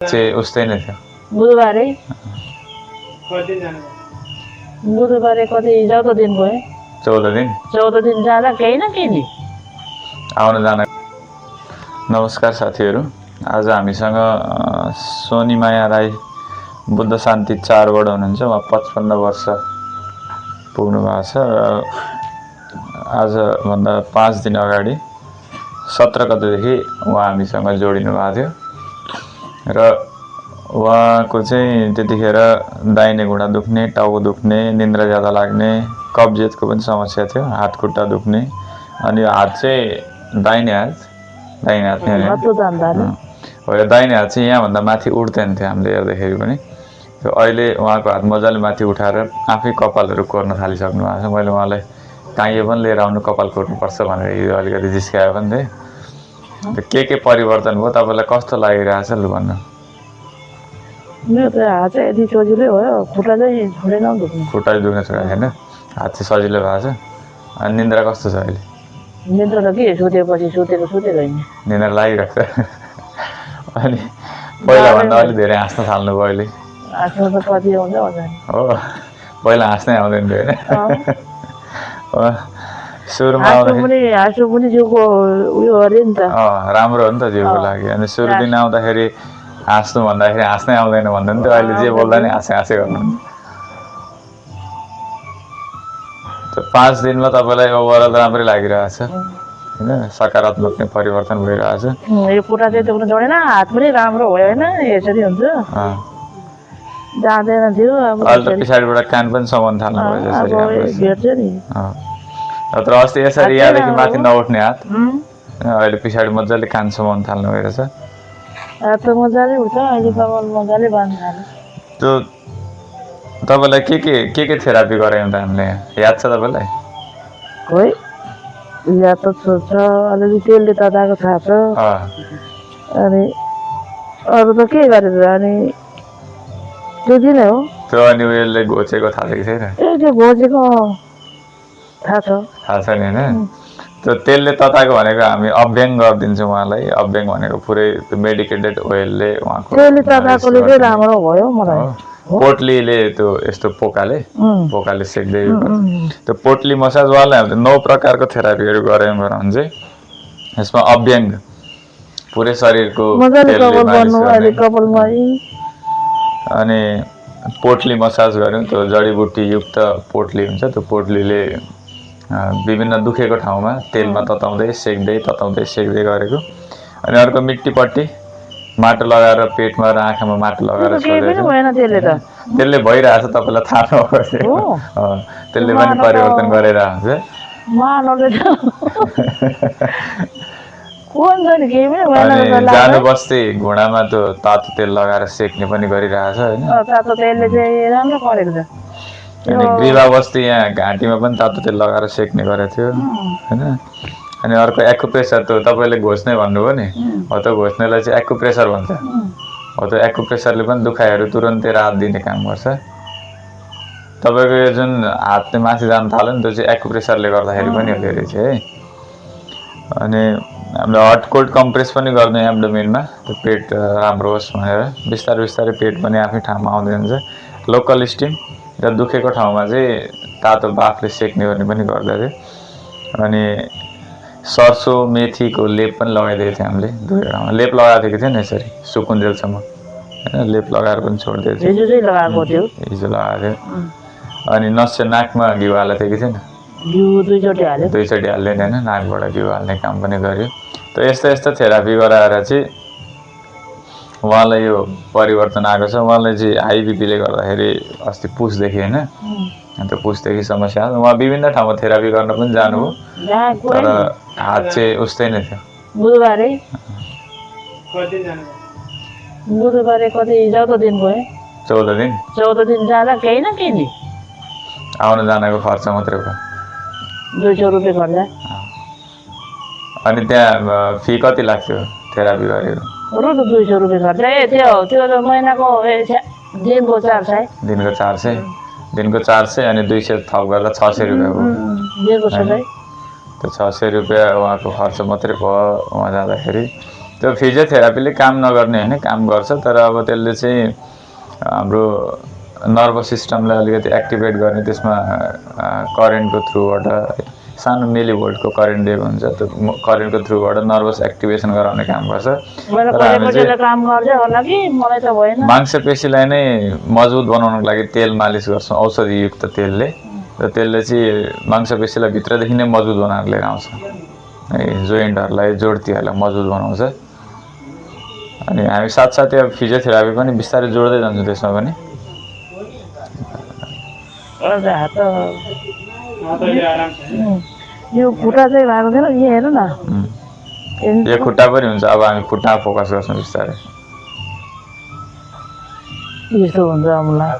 चाहिँ उस्तै नै थियो बुधबारे बुधबारे कति 14 दिन भयो 14 दिन जाँदा केही न केही नि आउन जान। नमस्कार साथीहरू, आज हामीसँग सोनिमाया राई बुद्ध शान्ति 4बाट हुनुहुन्छ। उहाँ 55 वर्ष पुग्नु भएको छ र आजभन्दा 5 दिन अगाडि 17 गतेदेखि उहाँ हामीसँग जोडिनु भएको थियो र उहाँको चाहिँ त्यतिखेर दाहिने घुँडा दुख्ने, टाउको दुख्ने, निन्द्रा ज्यादा लाग्ने, कब्जियतको पनि समस्या थियो, हात खुट्टा दुख्ने। अनि हात चाहिँ दाहिने हात नै हो। दाहिने हात चाहिँ यहाँभन्दा माथि उठ्दैन थियो हामीले हेर्दाखेरि पनि। त्यो अहिले उहाँको हात मजाले माथि उठाएर आफै कपालहरू कोर्न थालिसक्नु भएको छ। मैले उहाँलाई काइयो पनि लिएर आउनु, कपाल कोर्नुपर्छ भनेर हिजो अलिकति जिस्कायो पनि थिएँ। के परिवर्तन भयो, तपाईँलाई कस्तो लागिरहेछ लु भन्नु। मेरो त हात चाहिँ यति सजिलै भयो, खुट्टा चाहिँ छोडेन दुख्नु। खुट्टा चाहिँ दुख्न छोडेको छैन, हात चाहिँ सजिलो भएको छ। अनि निन्द्रा कस्तो छ अहिले? निन्द्रा त के सुतेपछि सुतेको हैन, निन्द्रा लागिरहेको छ। अनि पहिलाभन्दा अलिक धेरै हाँस्न थाल्नुभयो अहिले? हाँस्नु त कति आउँछ हो, पहिला हाँस्नै आउँदैन थियो होइन? सुरुमा हाँस्नु पनि जिउको उयो अरे नि त। राम्रो हो नि त जिउको लागि। अनि सुरु दिन आउँदाखेरि हाँस्नु भन्दाखेरि हाँस्नै आउँदैन भन्नुहुन्थ्यो, अहिले जे बोल्दा नि हाँसे गर्नुहुन्छ। त्यो 5 दिनमा तपाईँलाई ओभरअल राम्रै लागिरहेछ होइन? सकारात्मक नै परिवर्तन भइरहेछ। यो खुट्टा चाहिँ दुख्न छोडेन, हात पनि राम्रो भयो होइन? यसरी हुन्छ, जाँदैन थियो। अहिले त पछाडिबाट कान पनि समाउन थाल्नु भयो जसरी भेट्छ नि। नत्र अस्ति यसरी यहाँदेखि माथि नउठ्ने हात अहिले पछाडि मजाले कान समाउन थाल्नु भइरहेछ। हात त मजाले उठ्छ, अहिले कपाल मजाले बाँध्नु थाल्यो। त्यो तपाईँलाई के थेरापी गरायौँ त हामीले, याद छ तपाईँलाई? खोइ याद त छ, अलिअलि तेलले तताएको थाहा छ। अनि अरू त के गरेर, अनि त्यति नै हो। त्यो अनि उयोले घोचेको थाहा छ कि छैन? त्यो घोचेको थाहा छ नि होइन? त्यो तेलले तताएको भनेको हामी अभ्याङ गरिदिन्छौँ उहाँलाई। अभ्याङ भनेको पुरै मेडिकेटेड ओइलले उहाँको तेलले तताएकोले चाहिँ राम्रो भयो मलाई। पोटलीले त्यो यस्तो पोकाले सेक्दै त्यो पोटली मसाजवाला हामीले 9 प्रकारको थेरापीहरू गऱ्यौँ भने चाहिँ यसमा अभ्याङ पुरै शरीरको अनि पोटली मसाज गऱ्यौँ। त्यो जडीबुटी युक्त पोटली हुन्छ, त्यो पोटलीले विभिन्न दुखेको ठाउँमा तेलमा तताउँदै सेक्दै गरेको। अनि अर्को मिट्टीपट्टि माटो लगाएर पेटमा र आँखामा माटो लगाएर त्यसले भइरहेछ, तपाईँलाई थाहा नभएको त्यसले पनि परिवर्तन गरिरहेको हुन्छ। जानु बस्दै घुँडामा त्यो तातो तेल लगाएर सेक्ने पनि गरिरहेछ होइन? अनि ग्रीवा बस्ती यहाँ घाँटीमा पनि तातो तेल लगाएर सेक्ने गरेको थियो होइन? अनि अर्को एक्युप्रेसर, त्यो तपाईँले घोच्ने भन्नुभयो नि, हो त्यो घोच्नेलाई चाहिँ एक्युप्रेसर भन्छ। हो त्यो एक्युप्रेसरले पनि दुखाइहरू तुरन्तै राहत दिने काम गर्छ। तपाईँको यो जुन हातले माथि जान थाल्यो नि, त्यो चाहिँ एक्युप्रेसरले गर्दाखेरि पनि हुँदो रहेछ है। अनि हामीले हट कोल्ड कम्प्रेस पनि गर्ने एब्डोमेनमा, त्यो पेट राम्रो होस् भनेर बिस्तारै पेट पनि आफै ठाउँमा आउँदै हुन्छ। लोकल स्टिम र दुखेको ठाउँमा चाहिँ तातो बाफले सेक्ने गर्ने पनि गर्दथ्यो। अनि सर्सो मेथीको लेप पनि लगाइदिएको थियो हामीले। दुईवटामा लेप लगाएको थियो कि थिएन? यसरी सुकुन्जेलसम्म होइन, लेप लगाएर पनि छोडिदिएको थियो। हिजो लगाएको थियो। अनि नस्य नाकमा घिउ हालेको थियो कि थिएन? दुईचोटि हाल्यो नि होइन, नाकबाट घिउ हाल्ने काम पनि गर्यो। त यस्तो थेरापी गराएर चाहिँ उहाँलाई यो परिवर्तन आएको छ। उहाँलाई चाहिँ हाई बिपीले गर्दाखेरि अस्ति पुसदेखि होइन, त्यो पुसदेखि समस्या आयो। उहाँ विभिन्न ठाउँमा थेरापी गर्न पनि जानुभयो, तर हात चाहिँ उस्तै नै थियो। बुधबारे कति 14 दिन भयो 14 दिन जाँदा केही न केही नि आउन जानको खर्च मात्रै भयो, 200 रुपियाँ खर्च। अनि त्यहाँ फी कति लाग्थ्यो थेरापी गरेको? 200 रुपियाँ खर्च। त्यो त महिनाको दिनको 400 अनि 200 थप गरेर 600 रुपियाँ भयो। त्यो 600 रुपियाँ उहाँको खर्च मात्रै भयो। उहाँ जाँदाखेरि त्यो फिजियोथेरापीले काम नगर्ने होइन, काम गर्छ, तर अब त्यसले चाहिँ हाम्रो नर्भस सिस्टमलाई अलिकति एक्टिभेट गर्ने, त्यसमा करेन्टको थ्रुबाट सानो मिलिभोल्टको करेन्ट दिएको हुन्छ, त्यो करेन्टको थ्रुबाट नर्भस एक्टिभेसन गराउने काम गर्छ। तर हामी चाहिँ मांसपेशीलाई नै मजबुत बनाउनको लागि तेल मालिस गर्छौँ औषधियुक्त तेलले, र त्यसले चाहिँ मांसपेशीलाई भित्रदेखि नै मजबुत बनाएर लिएर आउँछ, जोइन्टहरूलाई जोड्तीहरूलाई मजबुत बनाउँछ। अनि हामी साथसाथै अब फिजियोथेरापी पनि बिस्तारै जोड्दै जान्छौँ त्यसमा पनि। यो खुट्टा चाहिँ भएको थिएन, यहाँ हेर न, यो खुट्टा पनि हुन्छ। अब हामी खुट्टामा फोकस गर्छौँ बिस्तारै। यस्तो हुन्छ मलाई।